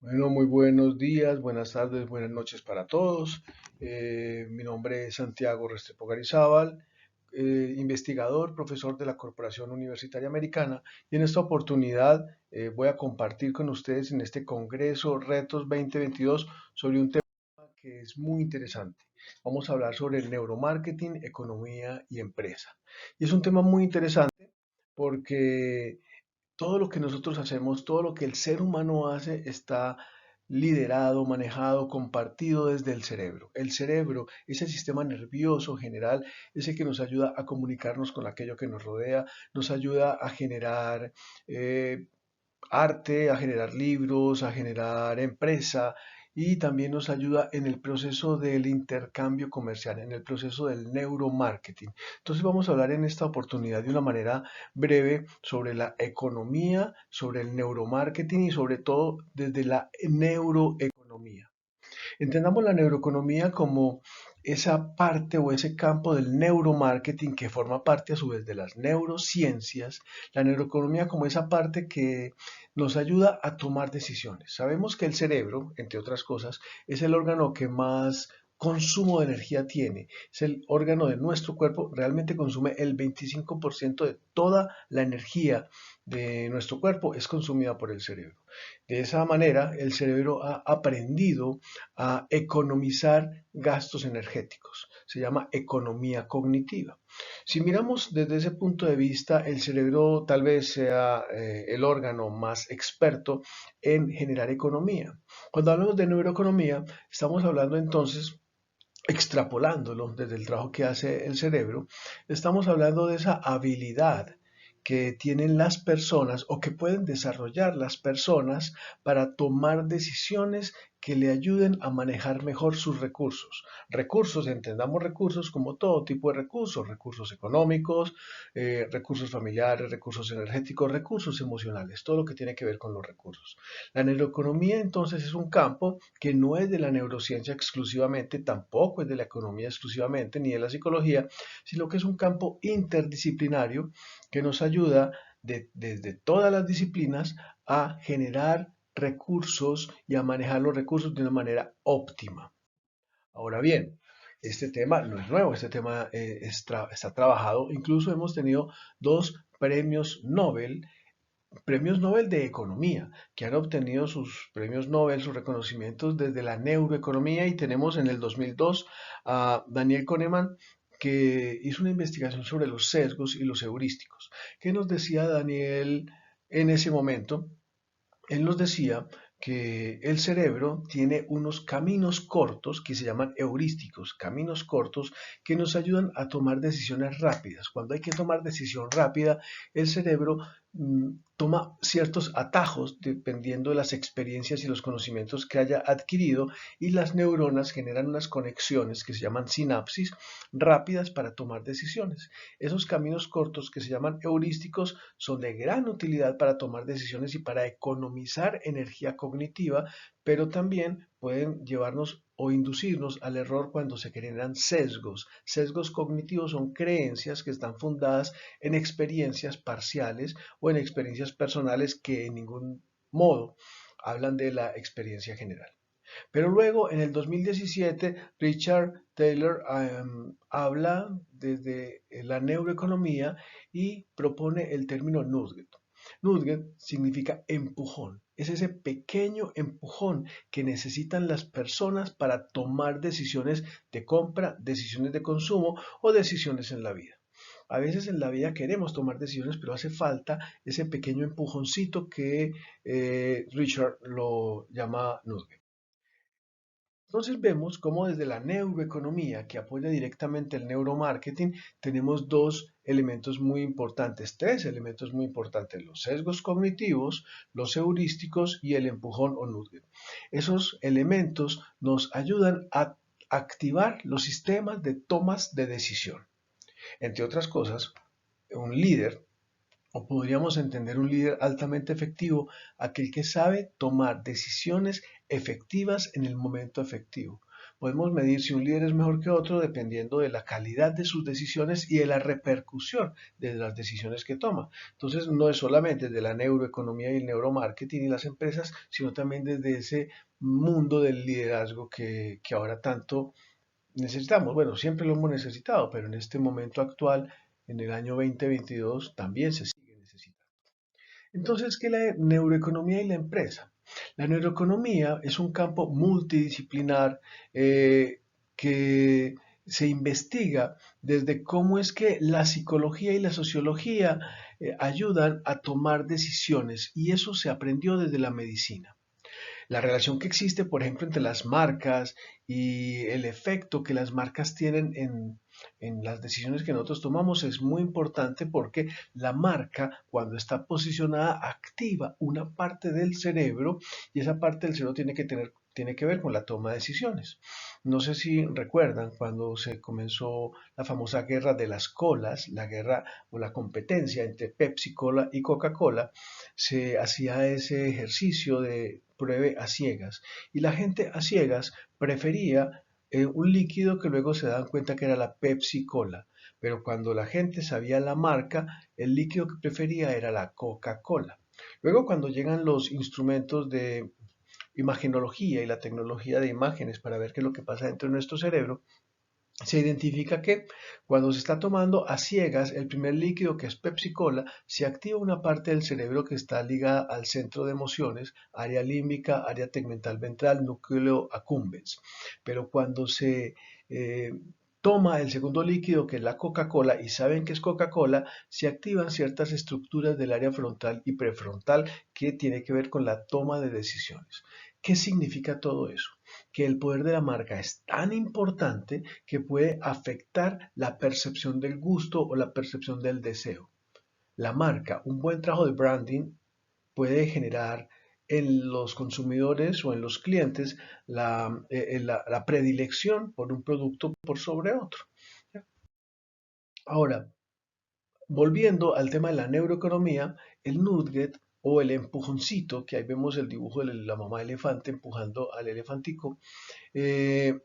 Bueno, muy buenos días, buenas tardes, buenas noches para todos. Mi nombre es Santiago Restrepo Garizábal, investigador, profesor de la Corporación Universitaria Americana, y en esta oportunidad voy a compartir con ustedes en este Congreso Retos 2022 sobre un tema que es muy interesante. Vamos a hablar sobre el neuromarketing, economía y empresa. Y es un tema muy interesante porque todo lo que nosotros hacemos, todo lo que el ser humano hace está liderado, manejado, compartido desde el cerebro. El cerebro, ese sistema nervioso general, es el que nos ayuda a comunicarnos con aquello que nos rodea, nos ayuda a generar eh, arte, a generar libros, a generar empresa y también nos ayuda en el proceso del intercambio comercial, en el proceso del neuromarketing. Entonces vamos a hablar en esta oportunidad de una manera breve sobre la economía, sobre el neuromarketing y sobre todo desde la neuroeconomía. Entendamos la neuroeconomía como esa parte o ese campo del neuromarketing que forma parte a su vez de las neurociencias, la neuroeconomía como esa parte que nos ayuda a tomar decisiones. Sabemos que el cerebro, entre otras cosas, es el órgano que más consumo de energía tiene. Es el órgano de nuestro cuerpo, realmente consume el 25% de toda la energía de nuestro cuerpo es consumida por el cerebro. De esa manera, el cerebro ha aprendido a economizar gastos energéticos. Se llama economía cognitiva. Si miramos desde ese punto de vista, el cerebro tal vez sea el órgano más experto en generar economía. Cuando hablamos de neuroeconomía, estamos hablando entonces extrapolándolo desde el trabajo que hace el cerebro, estamos hablando de esa habilidad que tienen las personas o que pueden desarrollar las personas para tomar decisiones que le ayuden a manejar mejor sus recursos. Recursos, entendamos recursos como todo tipo de recursos, recursos económicos, recursos familiares, recursos energéticos, recursos emocionales, todo lo que tiene que ver con los recursos. La neuroeconomía entonces es un campo que no es de la neurociencia exclusivamente, tampoco es de la economía exclusivamente, ni de la psicología, sino que es un campo interdisciplinario que nos ayuda desde todas las disciplinas a generar recursos y a manejar los recursos de una manera óptima. Ahora bien, este tema no es nuevo, este tema está trabajado, incluso hemos tenido dos premios Nobel de Economía, que han obtenido sus premios Nobel, sus reconocimientos desde la neuroeconomía y tenemos en el 2002 a Daniel Kahneman que hizo una investigación sobre los sesgos y los heurísticos. ¿Qué nos decía Daniel en ese momento? Él nos decía que el cerebro tiene unos caminos cortos que se llaman heurísticos, caminos cortos que nos ayudan a tomar decisiones rápidas. Cuando hay que tomar decisión rápida, el cerebro toma ciertos atajos dependiendo de las experiencias y los conocimientos que haya adquirido y las neuronas generan unas conexiones que se llaman sinapsis rápidas para tomar decisiones. Esos caminos cortos que se llaman heurísticos son de gran utilidad para tomar decisiones y para economizar energía cognitiva, pero también pueden llevarnos o inducirnos al error cuando se generan sesgos. Sesgos cognitivos son creencias que están fundadas en experiencias parciales o en experiencias personales que en ningún modo hablan de la experiencia general. Pero luego, en el 2017, Richard Taylor habla desde la neuroeconomía y propone el término nudget. Nudget significa empujón. Es ese pequeño empujón que necesitan las personas para tomar decisiones de compra, decisiones de consumo o decisiones en la vida. A veces en la vida queremos tomar decisiones, pero hace falta ese pequeño empujoncito que Richard lo llama nudget. Entonces vemos cómo desde la neuroeconomía, que apoya directamente el neuromarketing, tenemos dos elementos muy importantes, tres elementos muy importantes, los sesgos cognitivos, los heurísticos y el empujón o nudge. Esos elementos nos ayudan a activar los sistemas de tomas de decisión. Entre otras cosas, un líder o podríamos entender un líder altamente efectivo, aquel que sabe tomar decisiones efectivas en el momento efectivo. Podemos medir si un líder es mejor que otro dependiendo de la calidad de sus decisiones y de la repercusión de las decisiones que toma. Entonces, no es solamente de la neuroeconomía y el neuromarketing y las empresas, sino también desde ese mundo del liderazgo que ahora tanto necesitamos. Bueno, siempre lo hemos necesitado, pero en este momento actual, en el año 2022, también se sigue necesitando. Entonces, ¿qué es la neuroeconomía y la empresa? La neuroeconomía es un campo multidisciplinar que se investiga desde cómo es que la psicología y la sociología ayudan a tomar decisiones y eso se aprendió desde la medicina. La relación que existe, por ejemplo, entre las marcas y el efecto que las marcas tienen en las decisiones que nosotros tomamos es muy importante porque la marca, cuando está posicionada, activa una parte del cerebro y esa parte del cerebro tiene que ver con la toma de decisiones. No sé si recuerdan cuando se comenzó la famosa guerra de las colas, la guerra o la competencia entre Pepsi Cola y Coca-Cola, se hacía ese ejercicio de pruebe a ciegas y la gente a ciegas prefería un líquido que luego se dan cuenta que era la Pepsi Cola, pero cuando la gente sabía la marca, el líquido que prefería era la Coca-Cola. Luego cuando llegan los instrumentos de imagenología y la tecnología de imágenes para ver qué es lo que pasa dentro de nuestro cerebro, se identifica que cuando se está tomando a ciegas el primer líquido que es Pepsi Cola, se activa una parte del cerebro que está ligada al centro de emociones, área límbica, área tegmental ventral, núcleo accumbens. Pero cuando se toma el segundo líquido que es la Coca-Cola y saben que es Coca-Cola, se activan ciertas estructuras del área frontal y prefrontal que tiene que ver con la toma de decisiones. ¿Qué significa todo eso? Que el poder de la marca es tan importante que puede afectar la percepción del gusto o la percepción del deseo. La marca, un buen trabajo de branding puede generar en los consumidores o en los clientes la predilección por un producto por sobre otro. Ahora, volviendo al tema de la neuroeconomía, el nudget o el empujoncito, que ahí vemos el dibujo de la mamá elefante empujando al elefantico, eh,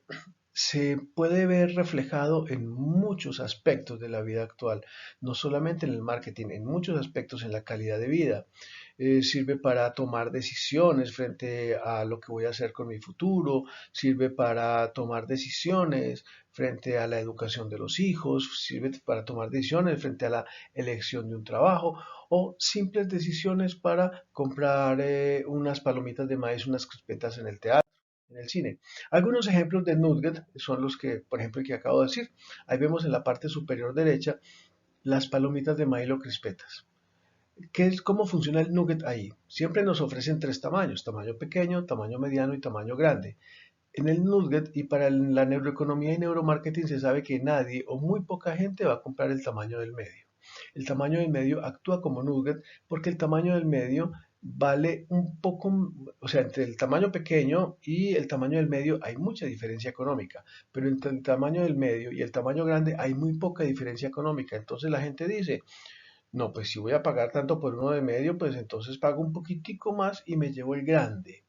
se puede ver reflejado en muchos aspectos de la vida actual, no solamente en el marketing, en muchos aspectos en la calidad de vida. Sirve para tomar decisiones frente a lo que voy a hacer con mi futuro, sirve para tomar decisiones frente a la educación de los hijos, sirve para tomar decisiones frente a la elección de un trabajo o simples decisiones para comprar unas palomitas de maíz, unas crispetas en el teatro, en el cine. Algunos ejemplos de nugget son los que, por ejemplo, el que acabo de decir. Ahí vemos en la parte superior derecha las palomitas de maíz o crispetas. ¿Cómo funciona el nugget ahí? Siempre nos ofrecen tres tamaños, tamaño pequeño, tamaño mediano y tamaño grande. En el nugget y para la neuroeconomía y neuromarketing se sabe que nadie o muy poca gente va a comprar el tamaño del medio. El tamaño del medio actúa como nugget porque el tamaño del medio vale un poco, o sea, entre el tamaño pequeño y el tamaño del medio hay mucha diferencia económica, pero entre el tamaño del medio y el tamaño grande hay muy poca diferencia económica. Entonces la gente dice, no, pues si voy a pagar tanto por uno de medio, pues entonces pago un poquitico más y me llevo el grande.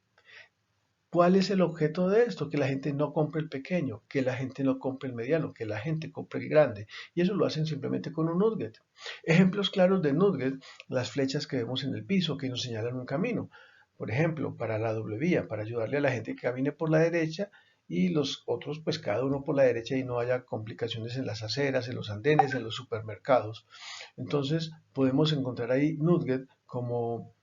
¿Cuál es el objeto de esto? Que la gente no compre el pequeño, que la gente no compre el mediano, que la gente compre el grande. Y eso lo hacen simplemente con un nugget. Ejemplos claros de nugget, las flechas que vemos en el piso que nos señalan un camino. Por ejemplo, para la doble vía, para ayudarle a la gente que camine por la derecha y los otros, pues cada uno por la derecha y no haya complicaciones en las aceras, en los andenes, en los supermercados. Entonces, podemos encontrar ahí nugget como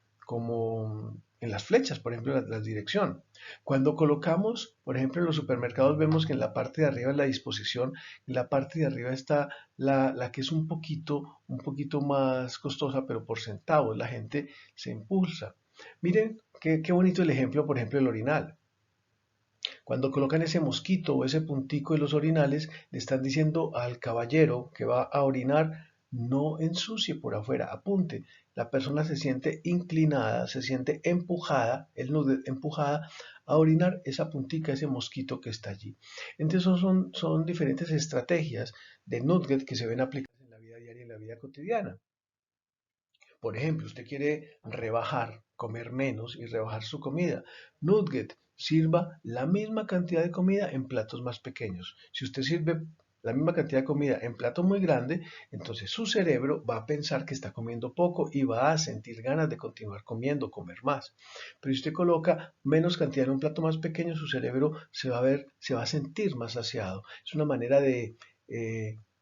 en las flechas, por ejemplo, la dirección. Cuando colocamos, por ejemplo, en los supermercados vemos que en la parte de arriba es la disposición, en la parte de arriba está la que es un poquito más costosa, pero por centavos, la gente se impulsa. Miren qué bonito el ejemplo, por ejemplo, el orinal. Cuando colocan ese mosquito o ese puntico en los orinales, le están diciendo al caballero que va a orinar, no ensucie por afuera, apunte. La persona se siente inclinada, se siente empujada, el nudo empujada a orinar esa puntica, ese mosquito que está allí. Entonces son diferentes estrategias de nugget que se ven aplicadas en la vida diaria y en la vida cotidiana. Por ejemplo, usted quiere rebajar, comer menos y rebajar su comida. Nugget, sirva la misma cantidad de comida en platos más pequeños. Si usted sirve la misma cantidad de comida en plato muy grande, entonces su cerebro va a pensar que está comiendo poco y va a sentir ganas de continuar comiendo, comer más. Pero si usted coloca menos cantidad en un plato más pequeño, su cerebro se va a sentir más saciado. Es una manera de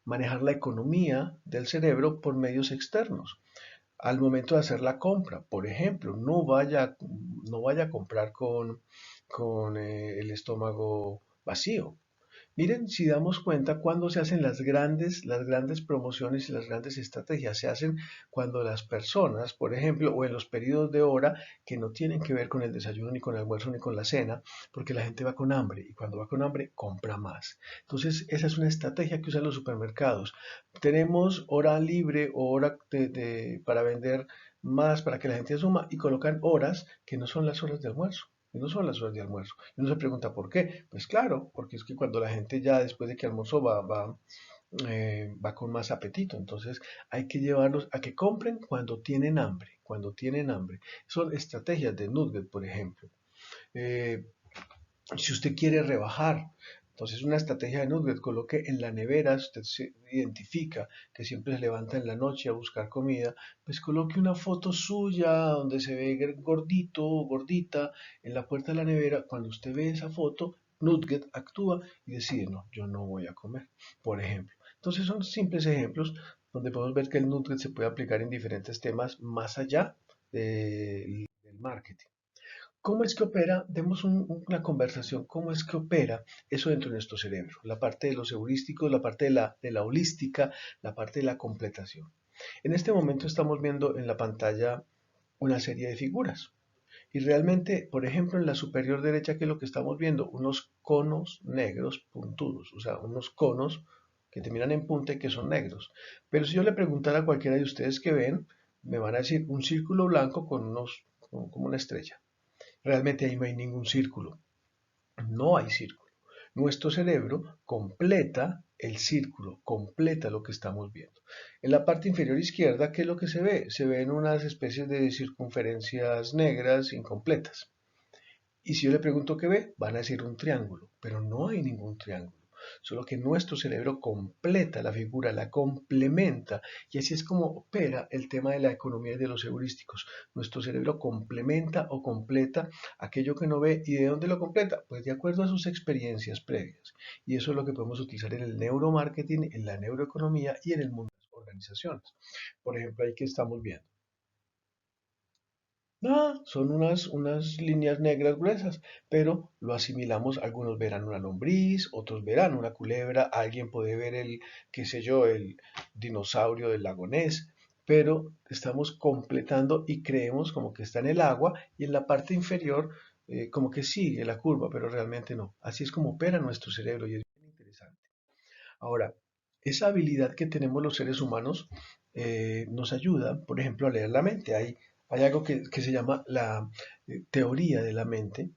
manejar la economía del cerebro por medios externos. Al momento de hacer la compra, por ejemplo, no vaya a comprar con el estómago vacío. Miren, si damos cuenta, cuando se hacen las grandes promociones y las grandes estrategias, se hacen cuando las personas, por ejemplo, o en los periodos de hora que no tienen que ver con el desayuno, ni con el almuerzo, ni con la cena, porque la gente va con hambre y cuando va con hambre compra más. Entonces, esa es una estrategia que usan los supermercados. Tenemos hora libre o hora para vender más para que la gente suma y colocan horas que no son las horas de almuerzo. Y no son las horas de almuerzo. Y uno se pregunta por qué. Pues claro, porque es que cuando la gente ya después de que almorzó va con más apetito. Entonces hay que llevarlos a que compren cuando tienen hambre. Cuando tienen hambre. Son estrategias de Nugget, por ejemplo. Eh, si usted quiere rebajar, entonces una estrategia de Nugget, coloque en la nevera, usted se identifica que siempre se levanta en la noche a buscar comida, pues coloque una foto suya donde se ve gordito o gordita en la puerta de la nevera. Cuando usted ve esa foto, Nugget actúa y decide, no, yo no voy a comer, por ejemplo. Entonces son simples ejemplos donde podemos ver que el Nugget se puede aplicar en diferentes temas más allá del marketing. ¿Cómo es que opera? Demos una conversación. ¿Cómo es que opera eso dentro de nuestro cerebro? La parte de los heurísticos, la parte de la holística, la parte de la completación. En este momento estamos viendo en la pantalla una serie de figuras. Y realmente, por ejemplo, en la superior derecha, ¿qué es lo que estamos viendo? Unos conos negros puntudos, o sea, unos conos que terminan en punta y que son negros. Pero si yo le preguntara a cualquiera de ustedes que ven, me van a decir un círculo blanco como una estrella. Realmente ahí no hay ningún círculo, no hay círculo. Nuestro cerebro completa el círculo, completa lo que estamos viendo. En la parte inferior izquierda, ¿qué es lo que se ve? Se ven unas especies de circunferencias negras incompletas. Y si yo le pregunto qué ve, van a decir un triángulo, pero no hay ningún triángulo. Solo que nuestro cerebro completa la figura, la complementa, y así es como opera el tema de la economía y de los heurísticos. Nuestro cerebro complementa o completa aquello que no ve. ¿Y de dónde lo completa? Pues de acuerdo a sus experiencias previas. Y eso es lo que podemos utilizar en el neuromarketing, en la neuroeconomía y en el mundo de las organizaciones. Por ejemplo, ahí que estamos viendo. No, son unas líneas negras gruesas, pero lo asimilamos, algunos verán una lombriz, otros verán una culebra, alguien puede ver qué sé yo, el dinosaurio del lago Ness, pero estamos completando y creemos como que está en el agua y en la parte inferior como que sigue la curva, pero realmente no. Así es como opera nuestro cerebro y es bien interesante. Ahora, esa habilidad que tenemos los seres humanos nos ayuda, por ejemplo, a leer la mente. Hay algo que se llama la teoría de la mente.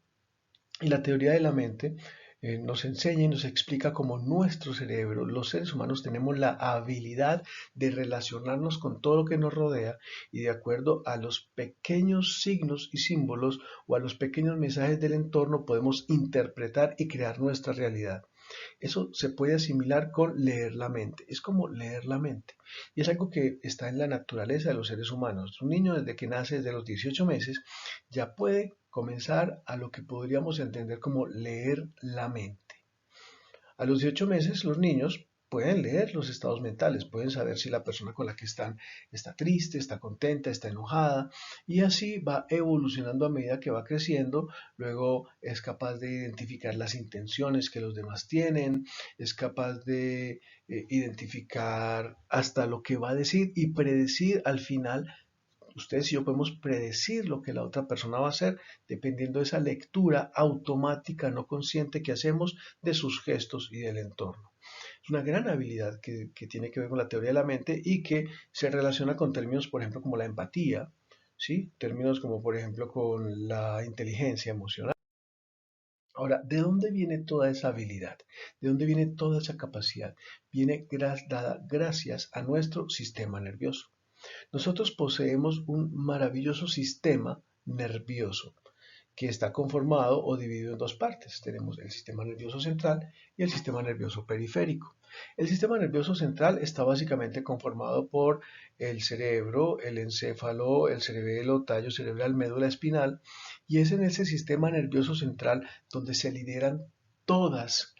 Y la teoría de la mente nos enseña y nos explica cómo nuestro cerebro, los seres humanos, tenemos la habilidad de relacionarnos con todo lo que nos rodea y de acuerdo a los pequeños signos y símbolos o a los pequeños mensajes del entorno podemos interpretar y crear nuestra realidad. Eso se puede asimilar con leer la mente. Es como leer la mente. Y es algo que está en la naturaleza de los seres humanos. Un niño desde que nace, desde los 18 meses, ya puede comenzar a lo que podríamos entender como leer la mente. A los 18 meses los niños pueden leer los estados mentales, pueden saber si la persona con la que están está triste, está contenta, está enojada y así va evolucionando a medida que va creciendo. Luego es capaz de identificar las intenciones que los demás tienen, es capaz de identificar hasta lo que va a decir y predecir al final. Ustedes y yo podemos predecir lo que la otra persona va a hacer dependiendo de esa lectura automática, no consciente que hacemos de sus gestos y del entorno. Es una gran habilidad que tiene que ver con la teoría de la mente y que se relaciona con términos, por ejemplo, como la empatía, ¿sí? Términos como, por ejemplo, con la inteligencia emocional. Ahora, ¿de dónde viene toda esa habilidad? ¿De dónde viene toda esa capacidad? Viene dada gracias a nuestro sistema nervioso. Nosotros poseemos un maravilloso sistema nervioso que está conformado o dividido en dos partes. Tenemos el sistema nervioso central y el sistema nervioso periférico. El sistema nervioso central está básicamente conformado por el cerebro, el encéfalo, el cerebelo, tallo cerebral, médula espinal, y es en ese sistema nervioso central donde se lideran todas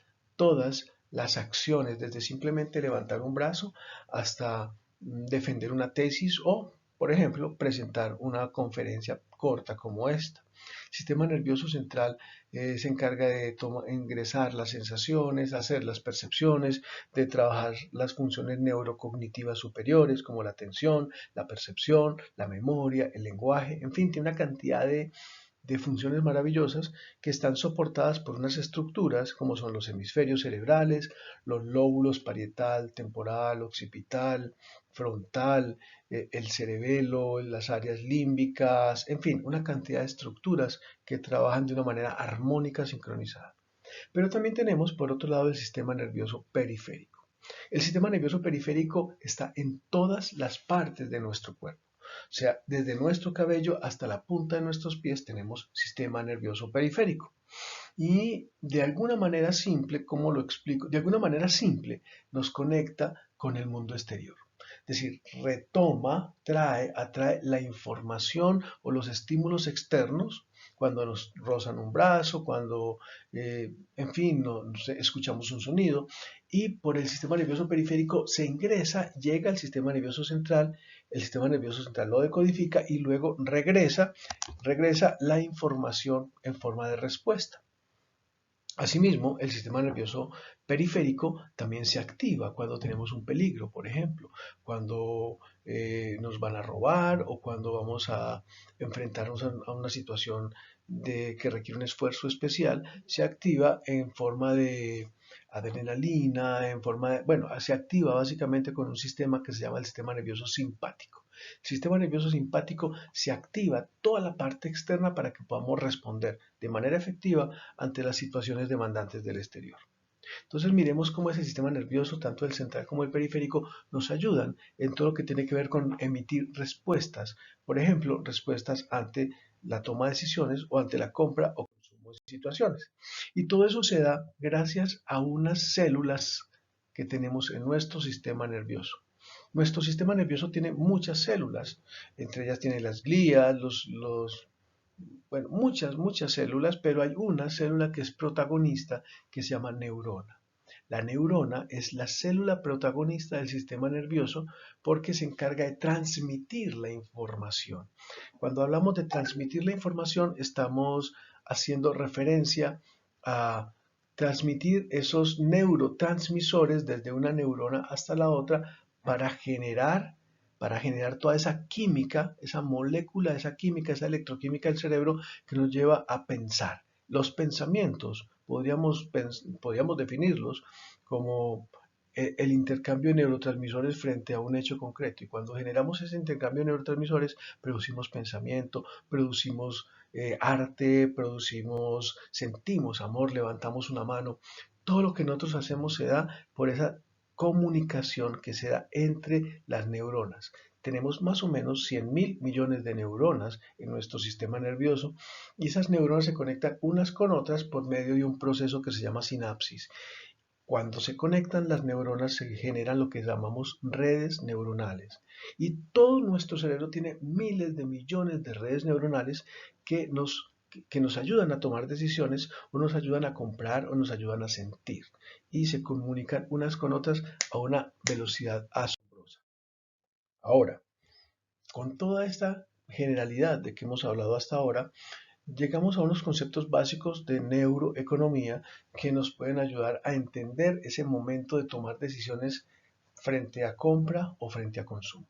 las acciones, desde simplemente levantar un brazo hasta defender una tesis o, por ejemplo, presentar una conferencia corta como esta. El sistema nervioso central se encarga de ingresar las sensaciones, hacer las percepciones, de trabajar las funciones neurocognitivas superiores como la atención, la percepción, la memoria, el lenguaje, en fin, tiene una cantidad de funciones maravillosas que están soportadas por unas estructuras como son los hemisferios cerebrales, los lóbulos parietal, temporal, occipital, frontal, el cerebelo, las áreas límbicas, en fin, una cantidad de estructuras que trabajan de una manera armónica sincronizada. Pero también tenemos por otro lado el sistema nervioso periférico. El sistema nervioso periférico está en todas las partes de nuestro cuerpo. O sea, desde nuestro cabello hasta la punta de nuestros pies tenemos sistema nervioso periférico. Y de alguna manera simple, ¿cómo lo explico? De alguna manera simple nos conecta con el mundo exterior. Es decir, atrae la información o los estímulos externos cuando nos rozan un brazo, cuando, en fin, escuchamos un sonido, y por el sistema nervioso periférico se ingresa, llega al sistema nervioso central, el sistema nervioso central lo decodifica y luego regresa la información en forma de respuesta. Asimismo, el sistema nervioso periférico también se activa cuando tenemos un peligro, por ejemplo, cuando nos van a robar o cuando vamos a enfrentarnos a una situación que requiere un esfuerzo especial, se activa en forma de adrenalina, bueno, se activa básicamente con un sistema que se llama el sistema nervioso simpático. El sistema nervioso simpático se activa toda la parte externa para que podamos responder de manera efectiva ante las situaciones demandantes del exterior. Entonces miremos cómo ese sistema nervioso, tanto el central como el periférico, nos ayudan en todo lo que tiene que ver con emitir respuestas. Por ejemplo, respuestas ante la toma de decisiones o ante la compra o consumo de situaciones. Y todo eso se da gracias a unas células que tenemos en nuestro sistema nervioso. Nuestro sistema nervioso tiene muchas células, entre ellas tiene las glías, bueno, muchas células, pero hay una célula que es protagonista que se llama neurona. La neurona es la célula protagonista del sistema nervioso porque se encarga de transmitir la información. Cuando hablamos de transmitir la información, estamos haciendo referencia a transmitir esos neurotransmisores desde una neurona hasta la otra para generar toda esa química, esa molécula, esa química, esa electroquímica del cerebro que nos lleva a pensar. Los pensamientos podríamos definirlos como el intercambio de neurotransmisores frente a un hecho concreto. Y cuando generamos ese intercambio de neurotransmisores, producimos pensamiento, producimos arte, sentimos amor, levantamos una mano. Todo lo que nosotros hacemos se da por esa comunicación que se da entre las neuronas. Tenemos más o menos 100.000 millones de neuronas en nuestro sistema nervioso y esas neuronas se conectan unas con otras por medio de un proceso que se llama sinapsis. Cuando se conectan las neuronas se generan lo que llamamos redes neuronales. Y todo nuestro cerebro tiene miles de millones de redes neuronales que nos ayudan a tomar decisiones o nos ayudan a comprar o nos ayudan a sentir. Y se comunican unas con otras a una velocidad asombrosa. Ahora, con toda esta generalidad de que hemos hablado hasta ahora, llegamos a unos conceptos básicos de neuroeconomía que nos pueden ayudar a entender ese momento de tomar decisiones frente a compra o frente a consumo.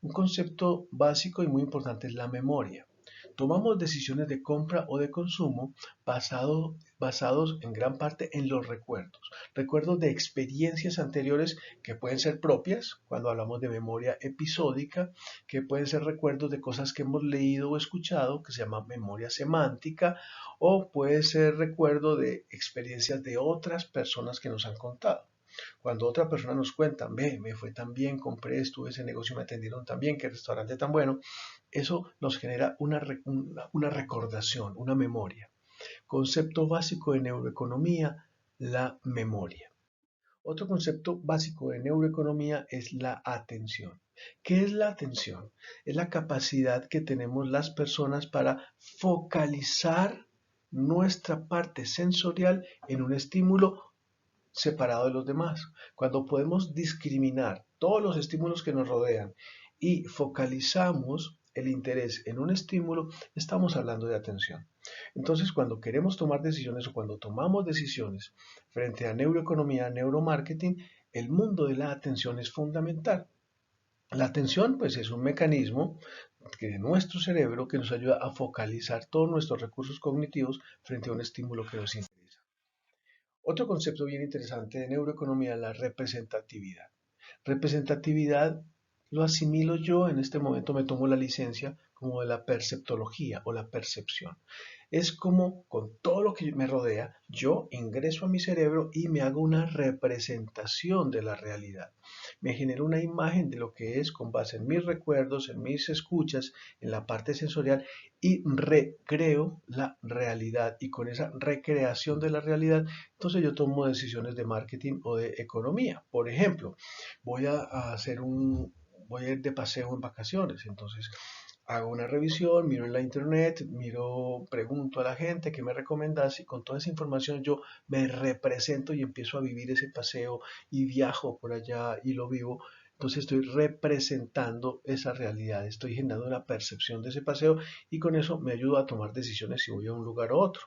Un concepto básico y muy importante es la memoria. Tomamos decisiones de compra o de consumo basados en gran parte en los recuerdos de experiencias anteriores que pueden ser propias, cuando hablamos de memoria episódica, que pueden ser recuerdos de cosas que hemos leído o escuchado, que se llama memoria semántica, o puede ser recuerdo de experiencias de otras personas que nos han contado. Cuando otra persona nos cuenta, me fue tan bien, compré esto, ese negocio me atendieron tan bien, qué restaurante tan bueno, Eso nos genera una recordación, una memoria. Concepto básico de neuroeconomía, la memoria. Otro concepto básico de neuroeconomía es la atención. ¿Qué es la atención? Es la capacidad que tenemos las personas para focalizar nuestra parte sensorial en un estímulo separado de los demás. Cuando podemos discriminar todos los estímulos que nos rodean y focalizamos el interés en un estímulo, estamos hablando de atención. Entonces, cuando queremos tomar decisiones o cuando tomamos decisiones frente a neuroeconomía, neuromarketing, el mundo de la atención es fundamental. La atención, pues, es un mecanismo de nuestro cerebro que nos ayuda a focalizar todos nuestros recursos cognitivos frente a un estímulo que nos interesa. Otro concepto bien interesante de neuroeconomía es la representatividad. Representatividad lo asimilo yo, en este momento me tomo la licencia como de la perceptología o la percepción. Es como con todo lo que me rodea, yo ingreso a mi cerebro y me hago una representación de la realidad. Me genero una imagen de lo que es con base en mis recuerdos, en mis escuchas, en la parte sensorial y recreo la realidad. Y con esa recreación de la realidad, entonces yo tomo decisiones de marketing o de economía. Por ejemplo, voy a ir de paseo en vacaciones, entonces hago una revisión, miro en la internet, pregunto a la gente qué me recomendás y con toda esa información yo me represento y empiezo a vivir ese paseo y viajo por allá y lo vivo. Entonces estoy representando esa realidad, estoy generando una percepción de ese paseo y con eso me ayuda a tomar decisiones si voy a un lugar u otro.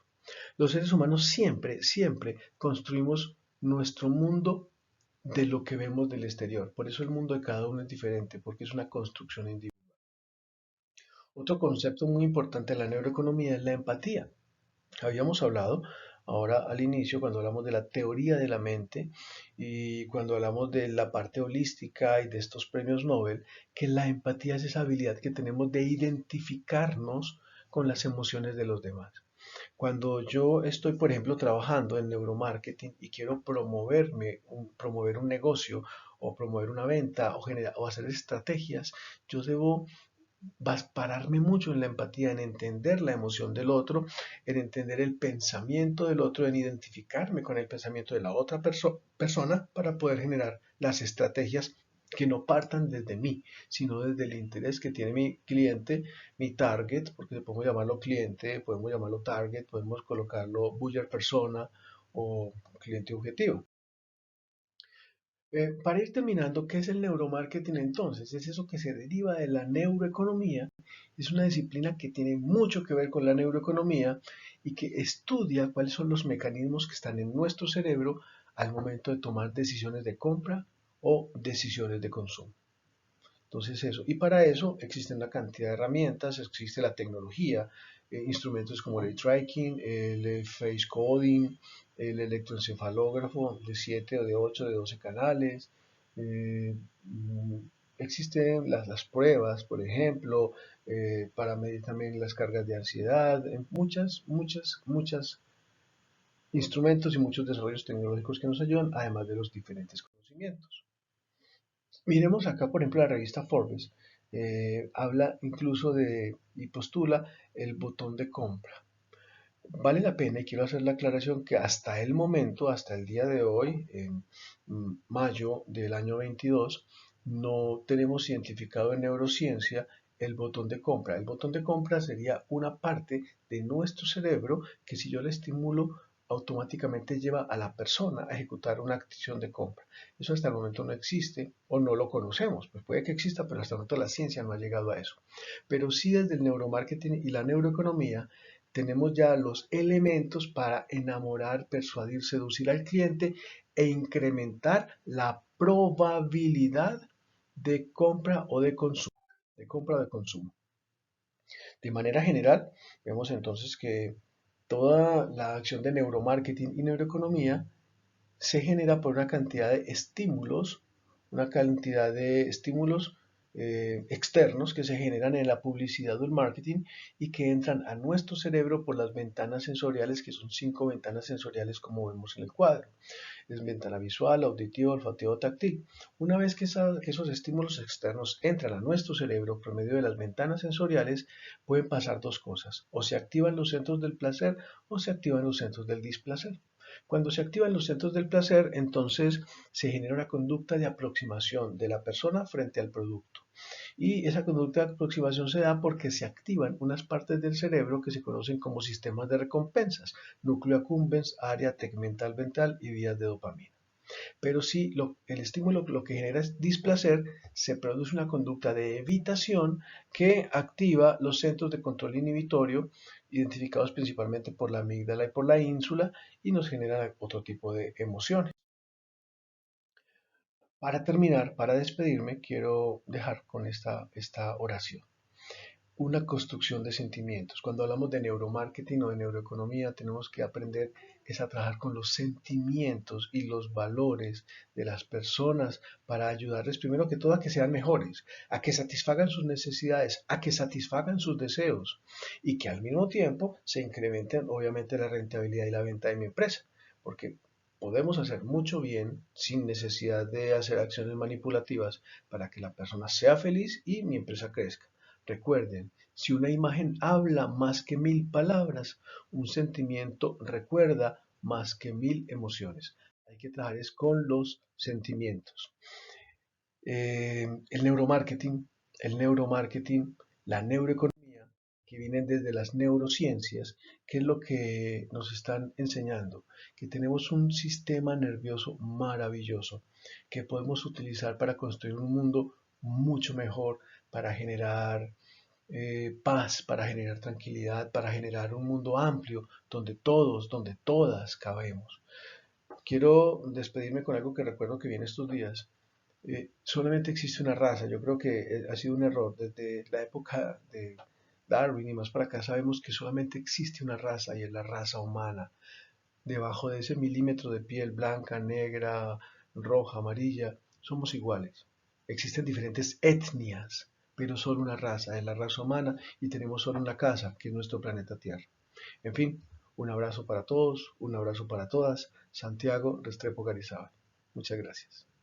Los seres humanos siempre construimos nuestro mundo de lo que vemos del exterior. Por eso el mundo de cada uno es diferente, porque es una construcción individual. Otro concepto muy importante de la neuroeconomía es la empatía. Habíamos hablado ahora al inicio cuando hablamos de la teoría de la mente y cuando hablamos de la parte holística y de estos premios Nobel, que la empatía es esa habilidad que tenemos de identificarnos con las emociones de los demás. Cuando yo estoy, por ejemplo, trabajando en neuromarketing y quiero promover un negocio o promover una venta o hacer estrategias, yo debo pararme mucho en la empatía, en entender la emoción del otro, en entender el pensamiento del otro, en identificarme con el pensamiento de la otra persona para poder generar las estrategias que no partan desde mí, sino desde el interés que tiene mi cliente, mi target, porque podemos llamarlo cliente, podemos llamarlo target, podemos colocarlo buyer persona o cliente objetivo. Para ir terminando, ¿qué es el neuromarketing entonces? Es eso que se deriva de la neuroeconomía. Es una disciplina que tiene mucho que ver con la neuroeconomía y que estudia cuáles son los mecanismos que están en nuestro cerebro al momento de tomar decisiones de compra o decisiones de consumo. Entonces eso, y para eso existen una cantidad de herramientas, existe la tecnología, instrumentos como el eye tracking, el face coding, el electroencefalógrafo de 7 o de 8 de 12 canales. eh, mm, Existen las pruebas, por ejemplo, para medir también las cargas de ansiedad, muchas instrumentos y muchos desarrollos tecnológicos que nos ayudan, además de los diferentes conocimientos. Miremos acá, por ejemplo, la revista Forbes habla incluso y postula el botón de compra. Vale la pena y quiero hacer la aclaración que hasta el momento, hasta el día de hoy, en mayo del año 22, no tenemos identificado en neurociencia el botón de compra. El botón de compra sería una parte de nuestro cerebro que si yo le estimulo automáticamente lleva a la persona a ejecutar una acción de compra. Eso hasta el momento no existe o no lo conocemos. Pues puede que exista, pero hasta el momento la ciencia no ha llegado a eso. Pero sí desde el neuromarketing y la neuroeconomía tenemos ya los elementos para enamorar, persuadir, seducir al cliente e incrementar la probabilidad de compra o de consumo. De compra o de consumo. De manera general, vemos entonces que toda la acción de neuromarketing y neuroeconomía se genera por una cantidad de estímulos externos que se generan en la publicidad o el marketing y que entran a nuestro cerebro por las ventanas sensoriales, que son 5 ventanas sensoriales como vemos en el cuadro. Es ventana visual, auditiva, olfativa o táctil. Una vez que esos estímulos externos entran a nuestro cerebro por medio de las ventanas sensoriales, pueden pasar dos cosas: o se activan los centros del placer o se activan los centros del displacer. Cuando se activan los centros del placer, entonces se genera una conducta de aproximación de la persona frente al producto. Y esa conducta de aproximación se da porque se activan unas partes del cerebro que se conocen como sistemas de recompensas: núcleo accumbens, área tegmental ventral y vías de dopamina. Pero si el estímulo lo que genera es displacer, se produce una conducta de evitación que activa los centros de control inhibitorio, identificados principalmente por la amígdala y por la ínsula, y nos genera otro tipo de emociones. Para terminar, para despedirme, quiero dejar con esta oración: una construcción de sentimientos. Cuando hablamos de neuromarketing o de neuroeconomía, tenemos que aprender es a trabajar con los sentimientos y los valores de las personas para ayudarles, primero que todo, a que sean mejores, a que satisfagan sus necesidades, a que satisfagan sus deseos y que al mismo tiempo se incrementen, obviamente, la rentabilidad y la venta de mi empresa, porque podemos hacer mucho bien sin necesidad de hacer acciones manipulativas para que la persona sea feliz y mi empresa crezca. Recuerden, si una imagen habla más que 1000 palabras, un sentimiento recuerda más que 1000 emociones. Hay que trabajar es con los sentimientos. El neuromarketing, el neuromarketing, la neuroeconomía, que vienen desde las neurociencias, ¿qué es lo que nos están enseñando? Que tenemos un sistema nervioso maravilloso que podemos utilizar para construir un mundo mucho mejor, para generar paz, para generar tranquilidad, para generar un mundo amplio donde todos, donde todas cabemos. Quiero despedirme con algo que recuerdo que vi en estos días. Solamente existe una raza. Yo creo que ha sido un error. Desde la época de Darwin y más para acá sabemos que solamente existe una raza y es la raza humana. Debajo de ese milímetro de piel blanca, negra, roja, amarilla, somos iguales. Existen diferentes etnias, pero solo una raza, es la raza humana, y tenemos solo una casa, que es nuestro planeta Tierra. En fin, un abrazo para todos, un abrazo para todas. Santiago Restrepo Garizabal. Muchas gracias.